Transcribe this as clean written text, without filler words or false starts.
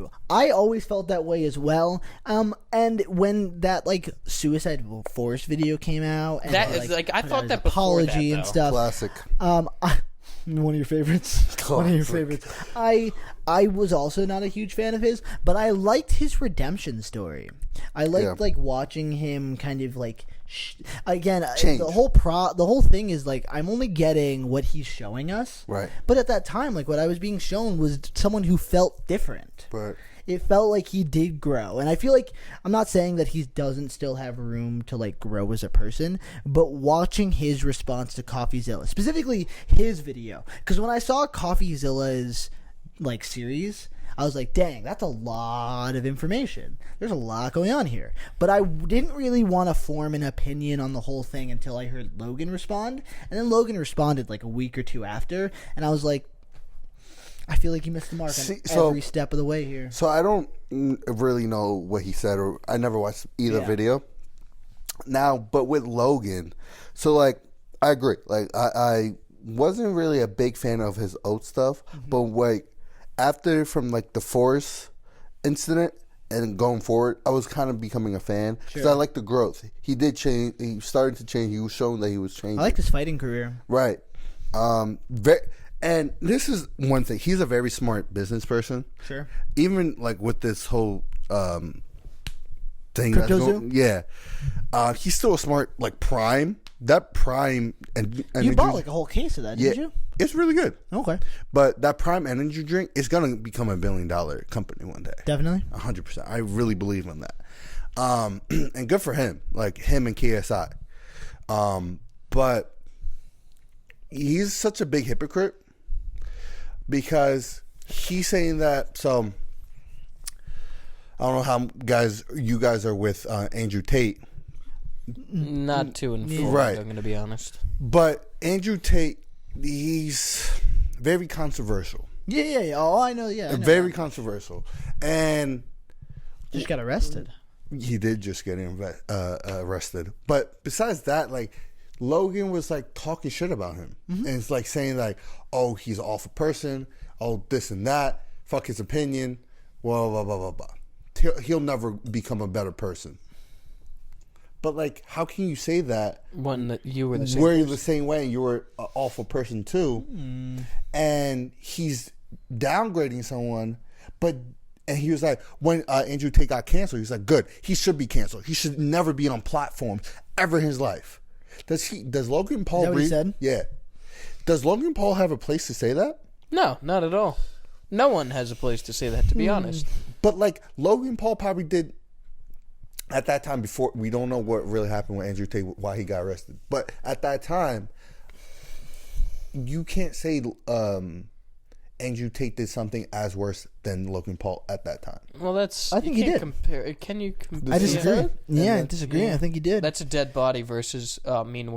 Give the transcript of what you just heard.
too. I always felt that way as well. And when that like Suicide Forest video came out, and that is like I thought that apology that, and stuff. Classic. One of your favorites. Classic. One of your favorites. I was also not a huge fan of his, but I liked his redemption story. I liked like watching him kind of like change. The whole thing is like I'm only getting what he's showing us. Right. But at that time, like what I was being shown was someone who felt different. Right. It felt like he did grow. And I feel like, I'm not saying that he doesn't still have room to, like, grow as a person, but watching his response to CoffeeZilla, specifically his video, because when I saw CoffeeZilla's, like, series, I was like, dang, that's a lot of information. There's a lot going on here. But I didn't really want to form an opinion on the whole thing until I heard Logan respond. And then Logan responded, like, a week or two after, and I was like, I feel like he missed the mark on every step of the way here. So I don't really know what he said, or I never watched either video. Now, but with Logan, so like I agree. Like I wasn't really a big fan of his oat stuff, but like after from like the Forest incident and going forward, I was kind of becoming a fan because I like the growth. He did change. He started to change. He was showing that he was changing. I like his fighting career. Right. And this is one thing. He's a very smart business person. Sure. Even like with this whole thing that's Crypto going, he's still a smart like Prime. That Prime and you bought like a whole case of that, didn't you? It's really good. Okay. But that Prime energy drink is gonna become $1 billion company one day. Definitely. 100%. I really believe in that. And good for him. Like him and KSI. But he's such a big hypocrite. Because he's saying that, so I don't know how you guys are with Andrew Tate. Not too informed, right. I'm going to be honest. But Andrew Tate, he's very controversial. Yeah. Oh, I know, yeah. I know very that. Controversial. And just got arrested. He did just get arrested. But besides that, like, Logan was like talking shit about him. And it's like saying like, oh, he's an awful person. Oh, this and that. Fuck his opinion. Blah, blah, blah, blah, blah. He'll never become a better person. But like, how can you say that when you were the same person? The same way and you were an awful person too. And he's downgrading someone, and he was like, when Andrew Tate got canceled, he was like, good, he should be canceled. He should never be on platforms ever in his life. Does Logan Paul? Is that what he said? Yeah. Does Logan Paul have a place to say that? No, not at all. No one has a place to say that, to be honest. But like Logan Paul probably did at that time before. We don't know what really happened with Andrew Tate, why he got arrested. But at that time, you can't say Andrew Tate did something as worse than Logan Paul at that time. Well, that's. I think he did. Compare. Can you compare? I disagree. I disagree. I think he did. That's a dead body versus mean words.